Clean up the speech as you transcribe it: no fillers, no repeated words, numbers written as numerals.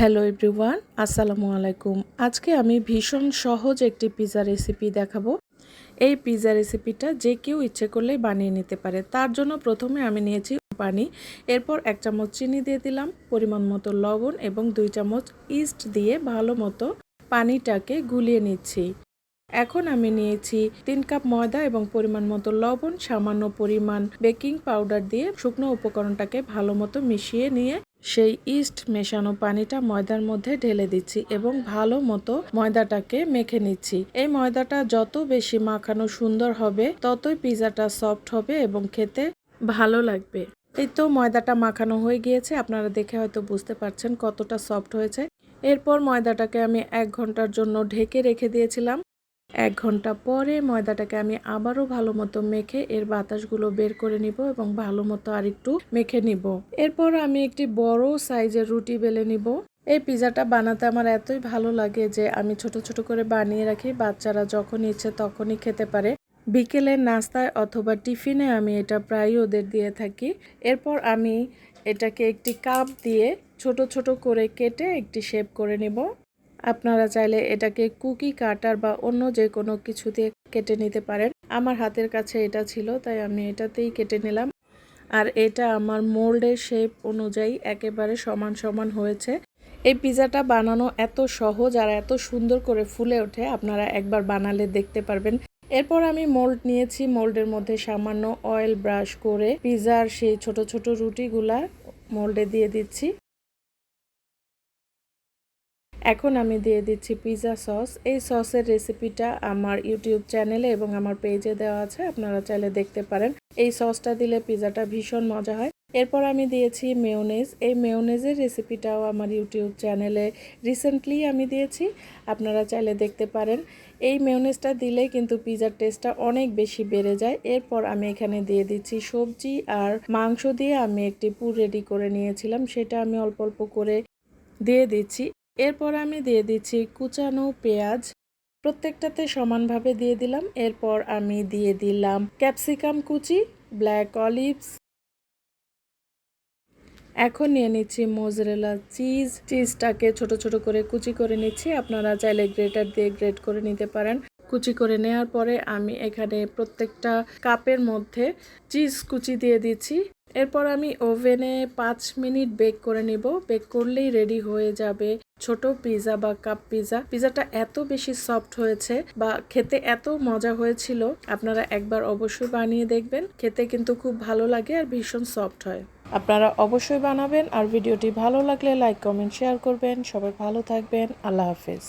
Hello everyone, আসসালামু আলাইকুম। আজকে আমি ভীষণ সহজ একটি পিৎজা রেসিপি দেখাবো। এই পিৎজা রেসিপিটা যে কেউ ইচ্ছে করলেই বানিয়ে নিতে পারে। তার জন্য প্রথমে আমি নিয়েছি পানি, এরপর 1 চামচ চিনি দিয়ে দিলাম, পরিমাণ মতো লবণ এবং 2 চামচ ইস্ট দিয়ে ভালো মতো পানিটাকে গুলিয়ে নিচ্ছি। এখন আমি নিয়েছি 3 কাপ ময়দা এবং পরিমাণ মতো লবণ, সামান্য পরিমাণ বেকিং পাউডার দিয়ে শুকনো উপকরণটাকে ভালো মতো মিশিয়ে নিয়ে সেই ইস্ট মেশানো পানিটা ময়দার মধ্যে ঢেলে দিচ্ছি এবং ভালো মতো ময়দাটাকে মেখে নিচ্ছি। এই ময়দাটা যত বেশি মাখানো সুন্দর হবে ততই পিৎজাটা সফট হবে এবং খেতে ভালো লাগবে। এই তো ময়দাটা মাখানো হয়ে গিয়েছে, আপনারা দেখে হয়তো বুঝতে পারছেন কতটা সফট হয়েছে। এরপর ময়দাটাকে আমি 1 ঘন্টার জন্য ঢেকে রেখে দিয়েছিলাম। 1 ঘন্টা পরে ময়দাটাকে আমি আবারও ভালো মতো মেখে এর বাতাসগুলো বের করে নিব এবং ভালো মতো আরেকটু মেখে নিব। এরপর আমি একটি বড় সাইজের রুটি বেলে নিব। এই পিৎজাটা বানাতে আমার এতই ভালো লাগে যে আমি ছোট ছোট করে বানিয়ে রাখি, বাচ্চারা যখন ইচ্ছে তখনই খেতে পারে। বিকেলের নাস্তায় অথবা টিফিনে আমি এটা প্রায়ই ওদের দিয়ে থাকি। এরপর আমি এটাকে একটি কাপ দিয়ে ছোট ছোট করে কেটে একটি শেপ করে নেব। আপনারা চাইলে এটাকে কুকি কাটার বা অন্য যে কোনো কিছু দিয়ে কেটে নিতে পারেন। আমার হাতের কাছে এটা ছিল তাই আমি এটাতেই কেটে নিলাম। আর এটা আমার মোল্ডের শেপ অনুযায়ী একেবারে সমান সমান হয়েছে। এই পিৎজাটা বানানো এত সহজ আর এত সুন্দর করে ফুলে ওঠে, আপনারা একবার বানালে দেখতে পারবেন। এরপর আমি মোল্ড নিয়েছি, মোল্ডের মধ্যে সামান্য অয়েল ব্রাশ করে পিৎজার সেই ছোট ছোট রুটিগুলা মোল্ডে দিয়ে দিচ্ছি। এখন আমি দিয়ে দিচ্ছি পিৎজা সস। এই সসের রেসিপিটা আমার ইউটিউব চ্যানেলে এবং আমার পেজে দেওয়া আছে, আপনারা চাইলে দেখতে পারেন। এই সসটা দিলে পিৎজাটা ভীষণ মজা হয়। এরপর আমি দিয়েছি মেয়োনেজ। এই মেয়োনেজের রেসিপিটাও আমার ইউটিউব চ্যানেলে রিসেন্টলি আমি দিয়েছি, আপনারা চাইলে দেখতে পারেন। এই মেয়োনেজটা দিলে কিন্তু পিৎজার টেস্টটা অনেক বেশি বেড়ে যায়। এরপর আমি এখানে দিয়ে দিচ্ছি সবজি আর মাংস দিয়ে আমি একটি পুর রেডি করে নিয়েছিলাম, সেটা আমি অল্প অল্প করে দিয়ে দিচ্ছি। এরপর আমি দিয়ে দিচ্ছি কুচানো পেঁয়াজ, প্রত্যেকটাতে সমানভাবে দিয়ে দিলাম। এরপর আমি দিয়ে দিলাম ক্যাপসিকাম কুচি, ব্ল্যাক অলিভস। এখন নিয়ে নিচ্ছি মোজারেলা চিজটাকে ছোট ছোট করে কুচি করে নিচ্ছি, আপনারা চাইলে গ্রেটার দিয়ে গ্রেট করে নিতে পারেন। কুচি করে নেওয়ার পরে আমি এখানে প্রত্যেকটা কাপের মধ্যে চিজ কুচি দিয়ে দিচ্ছি। এরপর আমি ওভেনে 5 মিনিট বেক করে নিব। বেক করলেই রেডি হয়ে যাবে ছোট পিৎজা বা কাপ পিৎজা। পিৎজাটা এত বেশি সফট হয়েছে বা খেতে এত মজা হয়েছিল, আপনারা একবার অবশ্যই বানিয়ে দেখবেন। খেতে কিন্তু খুব ভালো লাগে আর ভীষণ সফট হয়। আপনারা অবশ্যই বানাবেন। আর ভিডিওটি ভালো লাগলে লাইক কমেন্ট শেয়ার করবেন। সবাই ভালো থাকবেন। আল্লাহ হাফেজ।